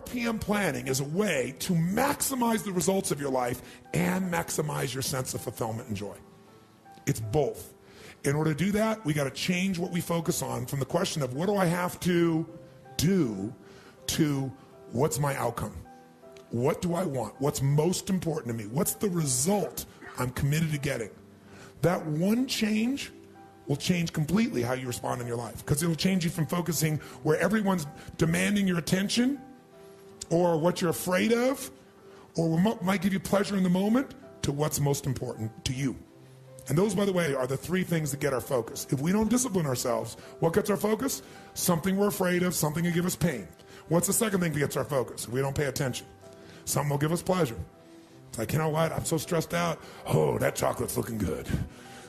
RPM planning is a way to maximize the results of your life and maximize your sense of fulfillment and joy. It's both. In order to do that, we got to change what we focus on from the question of what do I have to do to what's my outcome? What do I want? What's most important to me? What's the result I'm committed to getting? That one change will change completely how you respond in your life, because it'll change you from focusing where everyone's demanding your attention or what you're afraid of or what might give you pleasure in the moment to what's most important to you. And those, by the way, are the three things that get our focus. If we don't discipline ourselves, what gets our focus? Something we're afraid of, something that gives us pain. What's the second thing that gets our focus? If we don't pay attention. Something will give us pleasure. It's like, you know what, I'm so stressed out. Oh, that chocolate's looking good.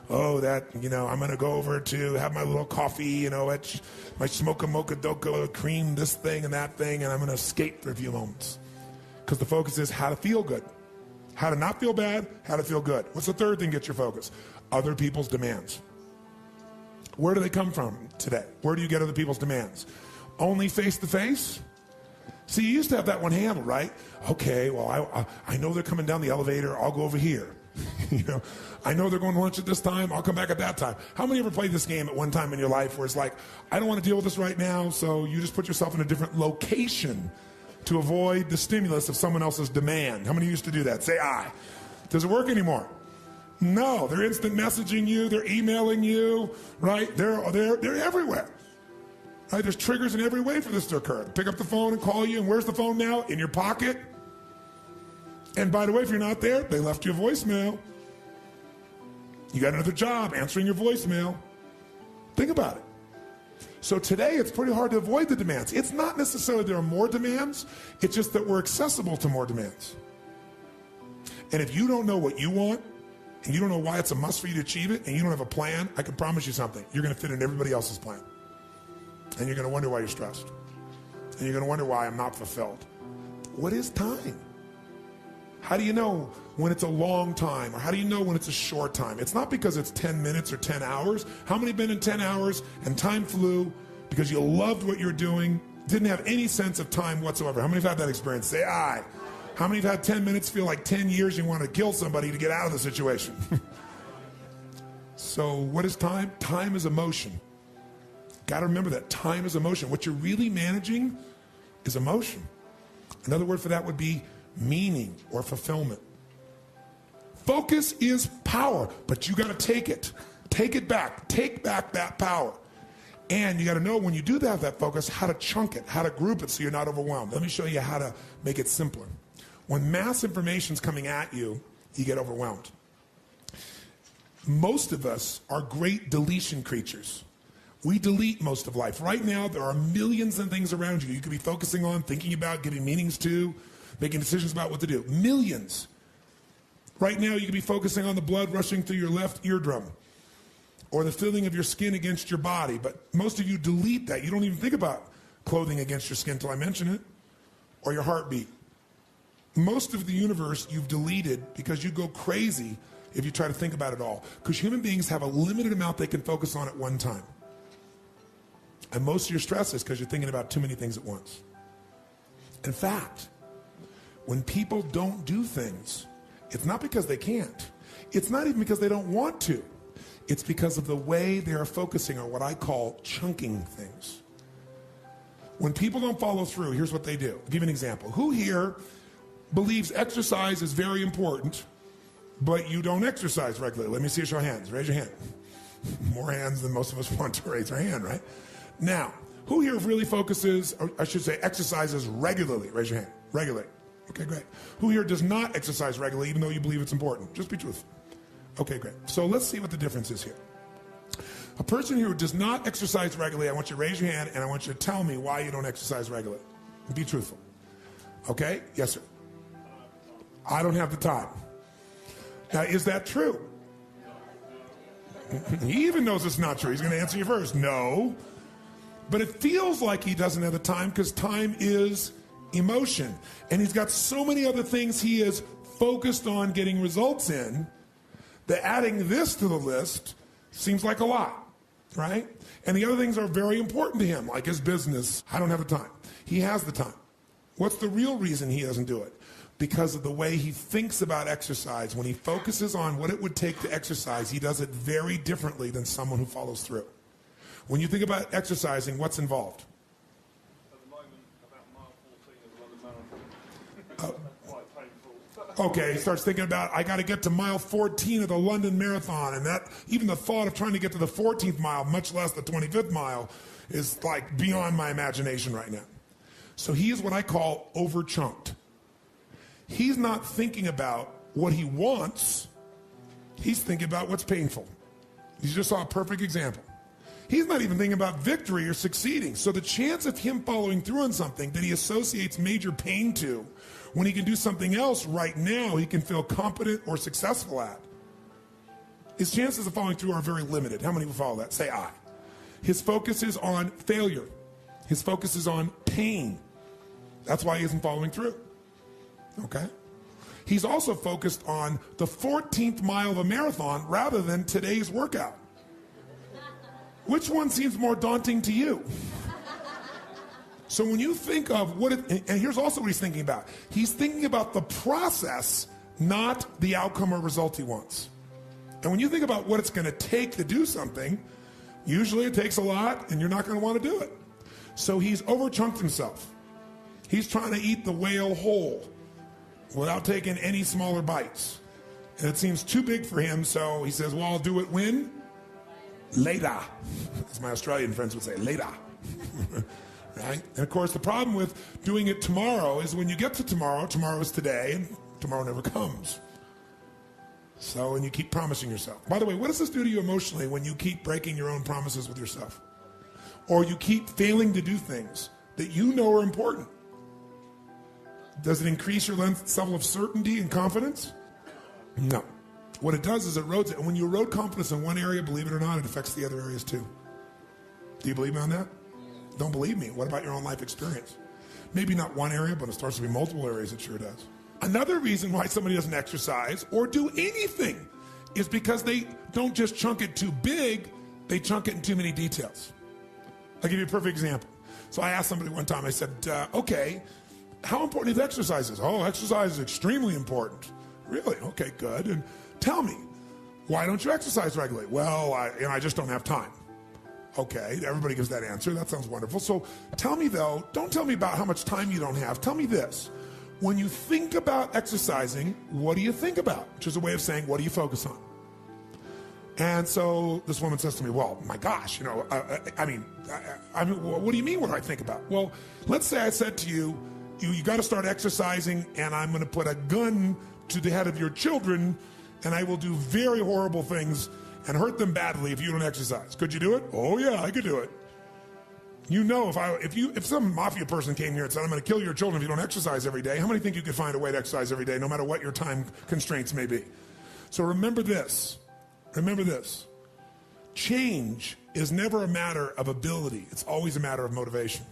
Oh, that, I'm going to go over to have my little coffee, my smocha mocha doka cream, this thing and that thing, and I'm going to escape for a few moments. Because the focus is how to feel good. How to not feel bad, how to feel good. What's the third thing that gets your focus? Other people's demands. Where do they come from today? Where do you get other people's demands? Only face-to-face? See, you used to have that one handled, right? Okay, well, I know they're coming down the elevator. I'll go over here. I know they're going to lunch at this time. I'll come back at that time. How many ever played this game at one time in your life where it's like, I don't want to deal with this right now, so you just put yourself in a different location to avoid the stimulus of someone else's demand? How many used to do that? Say aye. Does it work anymore? No, they're instant messaging you, they're emailing you, right? They're everywhere. Right? There's triggers in every way for this to occur. Pick up the phone and call you, and where's the phone now? In your pocket. And by the way, if you're not there, they left you a voicemail. You got another job answering your voicemail. Think about it. So today, it's pretty hard to avoid the demands. It's not necessarily there are more demands, it's just that we're accessible to more demands. And if you don't know what you want, and you don't know why it's a must for you to achieve it, and you don't have a plan, I can promise you something. You're going to fit in everybody else's plan. And you're going to wonder why you're stressed. And you're going to wonder why I'm not fulfilled. What is time? How do you know when it's a long time? Or how do you know when it's a short time? It's not because it's 10 minutes or 10 hours. How many have been in 10 hours and time flew because you loved what you're doing, didn't have any sense of time whatsoever? How many have had that experience? Say aye. How many have had 10 minutes feel like 10 years you want to kill somebody to get out of the situation? So what is time? Time is emotion. Got to remember that. Time is emotion. What you're really managing is emotion. Another word for that would be meaning or fulfillment. Focus is power, but you got to take it. Take it back. Take back that power. And you got to know when you do have that focus, how to chunk it, how to group it so you're not overwhelmed. Let me show you how to make it simpler. When mass information is coming at you, you get overwhelmed. Most of us are great deletion creatures. We delete most of life. Right now, there are millions of things around you. You could be focusing on, thinking about, giving meanings to, making decisions about what to do. Millions. Right now, you could be focusing on the blood rushing through your left eardrum or the feeling of your skin against your body. But most of you delete that. You don't even think about clothing against your skin until I mention it, or your heartbeat. Most of the universe you've deleted because you go crazy if you try to think about it all. Because human beings have a limited amount they can focus on at one time. And most of your stress is because you're thinking about too many things at once. In fact, when people don't do things, it's not because they can't. It's not even because they don't want to. It's because of the way they are focusing on what I call chunking things. When people don't follow through, here's what they do. I'll give you an example. Who here believes exercise is very important, but you don't exercise regularly? Let me see a show of hands. Raise your hand. More hands than most of us want to raise our hand, right? Now, who here really focuses, or I should say exercises regularly? Raise your hand. Regularly. Okay, great. Who here does not exercise regularly even though you believe it's important? Just be truthful. Okay, great. So let's see what the difference is here. A person here who does not exercise regularly, I want you to raise your hand and I want you to tell me why you don't exercise regularly. Be truthful. Okay? Yes, sir. I don't have the time. Now, is that true? He even knows it's not true. He's going to answer you first. No. But it feels like he doesn't have the time because time is emotion. And he's got so many other things he is focused on getting results in that adding this to the list seems like a lot, right? And the other things are very important to him, like his business. I don't have the time. He has the time. What's the real reason he doesn't do it? Because of the way he thinks about exercise. When he focuses on what it would take to exercise, he does it very differently than someone who follows through. When you think about exercising, what's involved? At the moment, about mile 14 of the London Marathon. Quite painful. Okay, he starts thinking about, I got to get to mile 14 of the London Marathon, and that even the thought of trying to get to the 14th mile, much less the 25th mile, is like beyond my imagination right now. So he is what I call over-chunked. He's not thinking about what he wants. He's thinking about what's painful. You just saw a perfect example. He's not even thinking about victory or succeeding. So the chance of him following through on something that he associates major pain to, when he can do something else right now he can feel competent or successful at, his chances of following through are very limited. How many will follow that? Say I. His focus is on failure. His focus is on pain. That's why he isn't following through. Okay? He's also focused on the 14th mile of a marathon rather than today's workout. Which one seems more daunting to you? So when you think of what it, and here's also what he's thinking about. He's thinking about the process, not the outcome or result he wants. And when you think about what it's going to take to do something, usually it takes a lot and you're not going to want to do it. So he's overchunked himself. He's trying to eat the whale whole without taking any smaller bites. And it seems too big for him, so he says, well, I'll do it when? Later. As my Australian friends would say, later. Right? And of course, the problem with doing it tomorrow is when you get to tomorrow, tomorrow is today, and tomorrow never comes. So, and you keep promising yourself. By the way, what does this do to you emotionally when you keep breaking your own promises with yourself? Or you keep failing to do things that you know are important? Does it increase your level of certainty and confidence? No. What it does is it erodes it. And when you erode confidence in one area, believe it or not, it affects the other areas too. Do you believe me on that? Don't believe me. What about your own life experience? Maybe not one area, but it starts to be multiple areas. It sure does. Another reason why somebody doesn't exercise or do anything is because they don't just chunk it too big, they chunk it in too many details. I'll give you a perfect example. So I asked somebody one time, I said, okay, how important is exercise? Oh, exercise is extremely important. Really? Okay, good. And tell me, why don't you exercise regularly? Well, I just don't have time. Okay, everybody gives that answer. That sounds wonderful. So tell me, though, don't tell me about how much time you don't have. Tell me this. When you think about exercising, what do you think about? Which is a way of saying, what do you focus on? And so this woman says to me, well, my gosh, I mean, what do you mean what do I think about? Well, let's say I said to you, you got to start exercising, and I'm going to put a gun to the head of your children, and I will do very horrible things and hurt them badly if you don't exercise. Could you do it? Oh yeah, I could do it. You know, if some mafia person came here and said, I'm going to kill your children if you don't exercise every day, how many think you could find a way to exercise every day, no matter what your time constraints may be? So remember this. Remember this. Change is never a matter of ability. It's always a matter of motivation.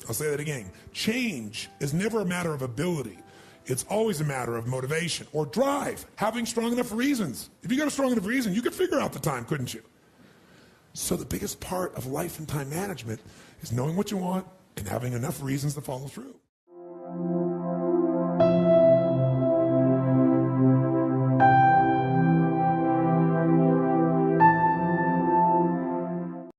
I'll say that again. Change is never a matter of ability. It's always a matter of motivation or drive, having strong enough reasons. If you got a strong enough reason, you could figure out the time, couldn't you? So the biggest part of life and time management is knowing what you want and having enough reasons to follow through.